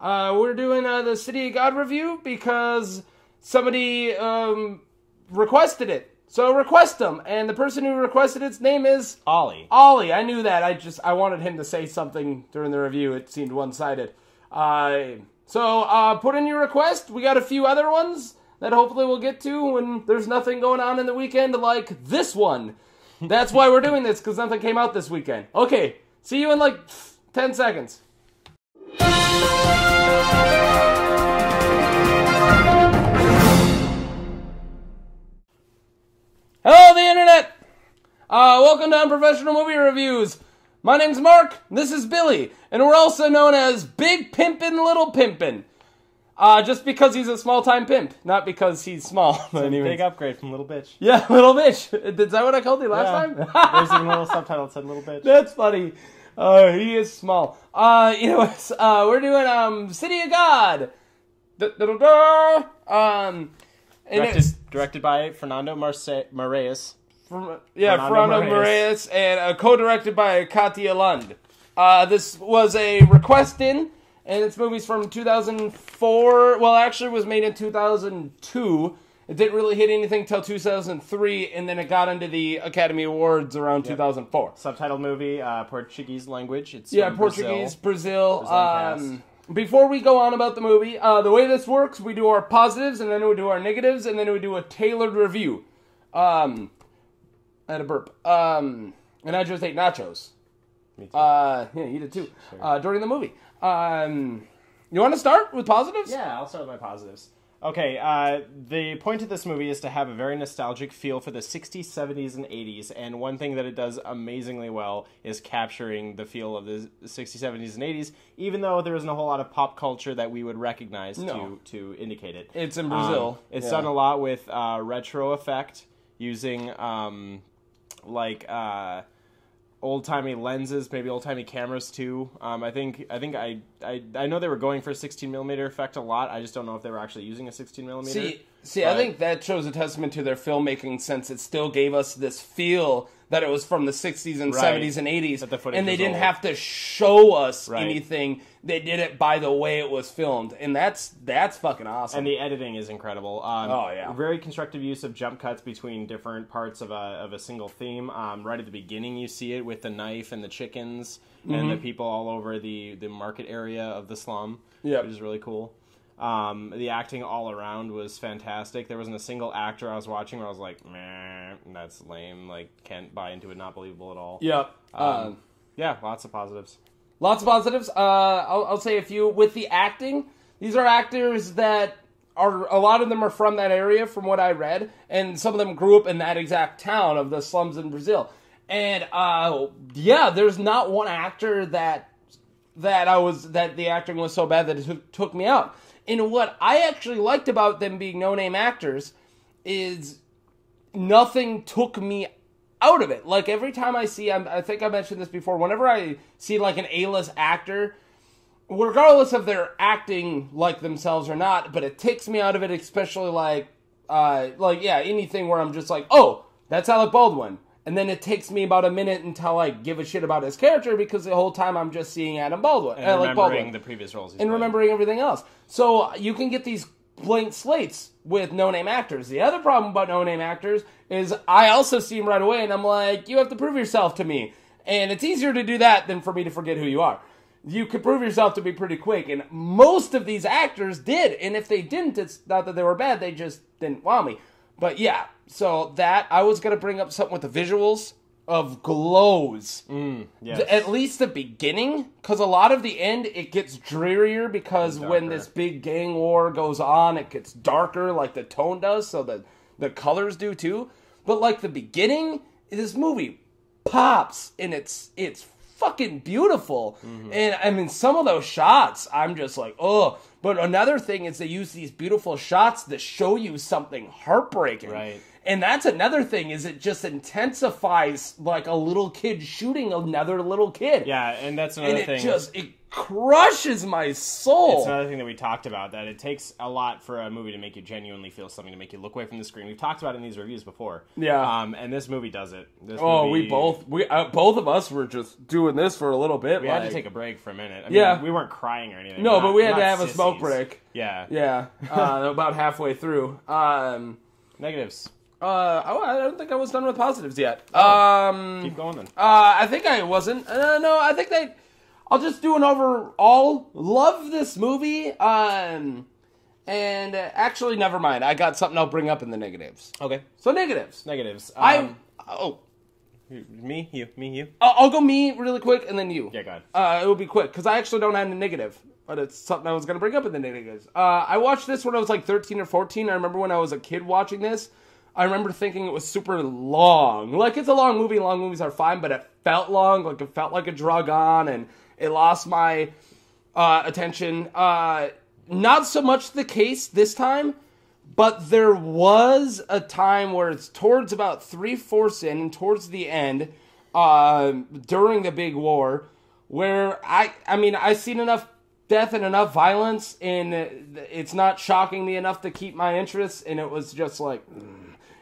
We're doing the City of God review because somebody requested it. So request them. And the person who requested its name is... Ollie. I knew that. I wanted him to say something during the review. It seemed one-sided. So put in your request. We got a few other ones that hopefully we'll get to when there's nothing going on in the weekend like this one. That's why we're doing this, because nothing came out this weekend. Okay, see you in like 10 seconds. Hello, the internet! Welcome to Unprofessional Movie Reviews. My name's Mark, this is Billy, and we're also known as Big Pimpin' Little Pimpin'. Just because he's a small-time pimp, not because he's small. It's a big upgrade from Little Bitch. Yeah, Little Bitch. Is that what I called you last time? There's even a little subtitle that said Little Bitch. That's funny. He is small. Anyways, we're doing City of God. Directed by Fernando Meirelles. Fernando Meirelles, and co-directed by Katia Lund. This was a request in, and this movie's from 2004. Well, actually, it was made in 2002. It didn't really hit anything till 2003, and then it got into the Academy Awards around 2004. Subtitled movie, Portuguese language. It's Portuguese, Brazil. Before we go on about the movie, the way this works, we do our positives, and then we do our negatives, and then we do a tailored review. I had a burp. And I just ate nachos. Me too. Yeah, you did too. Sure. During the movie. You want to start with positives? Yeah, I'll start with my positives. Okay, the point of this movie is to have a very nostalgic feel for the 60s, 70s, and 80s, and one thing that it does amazingly well is capturing the feel of the 60s, 70s, and 80s, even though there isn't a whole lot of pop culture that we would recognize to indicate it. It's in Brazil. It's done a lot with retro effect, using old-timey lenses, maybe old-timey cameras too. I know they were going for a 16mm effect a lot. I just don't know if they were actually using a 16mm. See, I think that shows a testament to their filmmaking, since it still gave us this feel that it was from the 60s and 70s and 80s, and they didn't have to show us anything. They did it by the way it was filmed, and that's fucking awesome. And the editing is incredible. Very constructive use of jump cuts between different parts of a single theme. Right at the beginning, you see it with the knife and the chickens and the people all over the market area of the slum, which is really cool. The acting all around was fantastic. There wasn't a single actor I was watching where I was like, meh, that's lame, like, can't buy into it, not believable at all. Lots of positives. Lots of positives. I'll say a few. With the acting, these are actors that a lot of them are from that area, from what I read, and some of them grew up in that exact town of the slums in Brazil. And there's not one actor that the acting was so bad that it took me out. And what I actually liked about them being no-name actors is nothing took me out of it. Like, every time I see, I think I mentioned this before, whenever I see, like, an A-list actor, regardless of their acting like themselves or not, but it takes me out of it, especially, anything where I'm just like, oh, that's Alec Baldwin. And then it takes me about a minute until I give a shit about his character, because the whole time I'm just seeing Adam Baldwin. And remembering the previous roles he's played. Remembering everything else. So you can get these blank slates with no-name actors. The other problem about no-name actors is I also see them right away, and I'm like, you have to prove yourself to me. And it's easier to do that than for me to forget who you are. You could prove yourself to be pretty quick, and most of these actors did. And if they didn't, it's not that they were bad, they just didn't wow me. But yeah, so that, I was going to bring up something with the visuals of glows. Yes. At least the beginning, because a lot of the end, it gets drearier, because when this big gang war goes on, it gets darker, like the tone does, so the colors do too. But like the beginning, this movie pops, and it's fucking beautiful. And I mean, some of those shots, I'm just like, oh. But another thing is they use these beautiful shots that show you something heartbreaking. Right. And that's another thing, is it just intensifies like a little kid shooting another little kid. Yeah, and that's another thing. It crushes my soul. It's another thing that we talked about, that it takes a lot for a movie to make you genuinely feel something, to make you look away from the screen. We've talked about it in these reviews before. Yeah. And this movie does it. Both of us were just doing this for a little bit. We had to take a break for a minute. I mean, we weren't crying or anything. No, but we had to have a smoke break. Yeah. Yeah. About halfway through. Negatives. I don't think I was done with positives yet. Keep going then. I think I wasn't. No, I think I'll just do an overall. Love this movie. And actually, never mind. I got something I'll bring up in the negatives. Okay. So negatives. Negatives. Me, you. I'll go me really quick, and then you. Yeah, go ahead. It will be quick, because I actually don't have a negative, but it's something I was going to bring up in the negatives. I watched this when I was like 13 or 14. I remember when I was a kid watching this. I remember thinking it was super long. Like, it's a long movie. Long movies are fine, but it felt long. Like, it felt like it drug on, and it lost my attention. Not so much the case this time, but there was a time where it's towards about 3/4 in, and towards the end, during the big war, where I've seen enough death and enough violence, and it's not shocking me enough to keep my interest, and it was just like...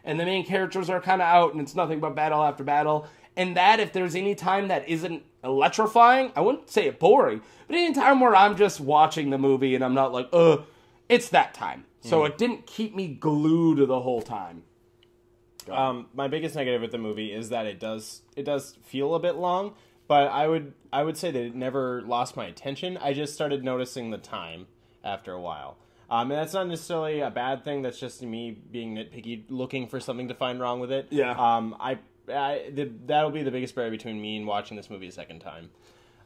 And the main characters are kind of out, and it's nothing but battle after battle. And that, if there's any time that isn't electrifying, I wouldn't say it boring, but any time where I'm just watching the movie and I'm not like, it's that time. So it didn't keep me glued the whole time. My biggest negative with the movie is that it does feel a bit long, but I would say that it never lost my attention. I just started noticing the time after a while. And that's not necessarily a bad thing. That's just me being nitpicky, looking for something to find wrong with it. Yeah. That'll be the biggest barrier between me and watching this movie a second time.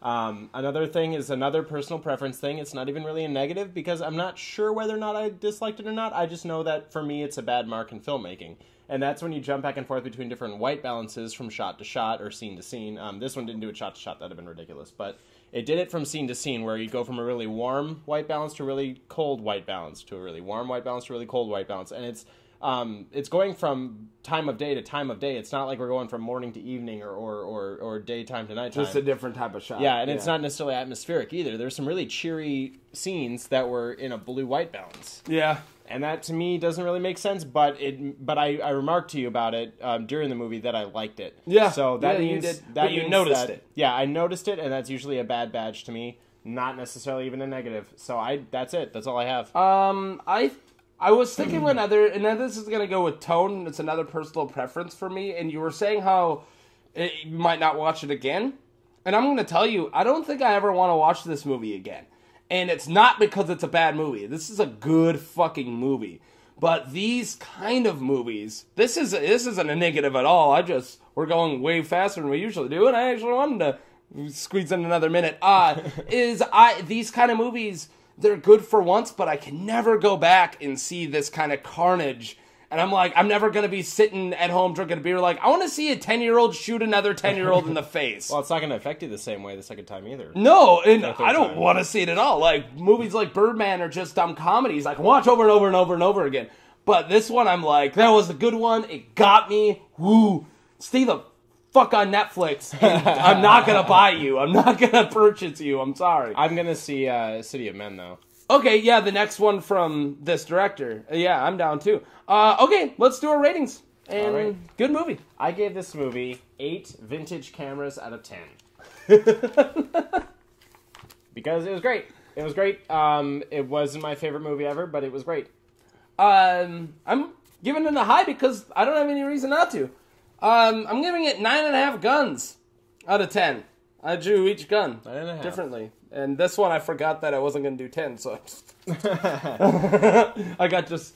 Another thing is another personal preference thing. It's not even really a negative, because I'm not sure whether or not I disliked it or not. I just know that for me it's a bad mark in filmmaking. And that's when you jump back and forth between different white balances from shot to shot or scene to scene. This one didn't do it shot to shot. That would have been ridiculous. But it did it from scene to scene, where you go from a really warm white balance to a really cold white balance, to a really warm white balance to a really cold white balance. And it's going from time of day to time of day. It's not like we're going from morning to evening or daytime to nighttime. Just a different type of shot. Yeah, and it's not necessarily atmospheric either. There's some really cheery scenes that were in a blue-white balance. Yeah. And that, to me, doesn't really make sense, but I remarked to you about it during the movie that I liked it. Yeah. So that means... you did. But you noticed it. Yeah, I noticed it, and that's usually a bad badge to me. Not necessarily even a negative. So that's it. That's all I have. I was thinking and then this is going to go with tone, it's another personal preference for me, and you were saying how you might not watch it again. And I'm going to tell you, I don't think I ever want to watch this movie again. And it's not because it's a bad movie. This is a good fucking movie. But these kind of movies, this isn't a negative at all. We're going way faster than we usually do, and I actually wanted to squeeze in another minute. These kind of movies, they're good for once, but I can never go back and see this kind of carnage. And I'm like, I'm never going to be sitting at home drinking a beer like, I want to see a 10-year-old shoot another 10-year-old in the face. Well, it's not going to affect you the same way the second time either. No, and I don't want to see it at all. Like, movies like Birdman are just dumb comedies I can watch over and over and over and over again. But this one, I'm like, that was a good one. It got me. Woo. Stay the fuck on Netflix. I'm not going to buy you. I'm not going to purchase you. I'm sorry. I'm going to see City of Men, though. Okay, yeah, the next one from this director. Yeah, I'm down too. Okay, let's do our ratings. And all right. Good movie. I gave this movie 8 vintage cameras out of 10. Because it was great. It was great. It wasn't my favorite movie ever, but it was great. I'm giving it a high because I don't have any reason not to. I'm giving it 9.5 guns out of 10. I drew each gun differently. And this one, I forgot that I wasn't going to do 10, so I got just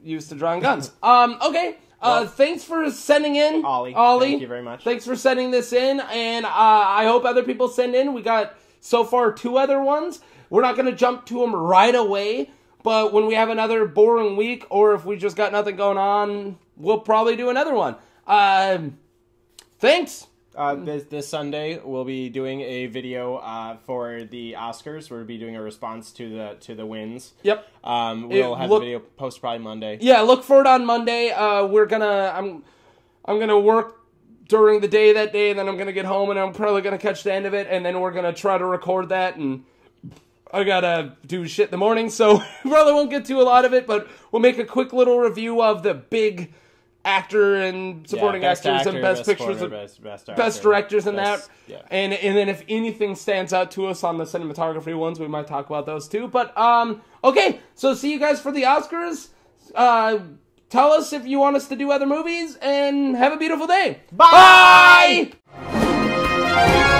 used to drawing guns. Okay. Thanks for sending in, Ollie. Thank you very much. Thanks for sending this in, and I hope other people send in. We got, so far, 2 other ones. We're not going to jump to them right away, but when we have another boring week, or if we just got nothing going on, we'll probably do another one. Thanks. This Sunday we'll be doing a video for the Oscars. We'll be doing a response to the wins. Yep. We'll have the video posted probably Monday. Yeah, look for it on Monday. I'm gonna work during the day that day, and then I'm going to get home, and I'm probably going to catch the end of it, and then we're going to try to record that, and I got to do shit in the morning, so probably won't get to a lot of it, but we'll make a quick little review of the big actor and supporting actors and best pictures, best directors and that. Yeah. And then if anything stands out to us on the cinematography ones, we might talk about those too. But, okay, so see you guys for the Oscars. Tell us if you want us to do other movies, and have a beautiful day. Bye! Bye!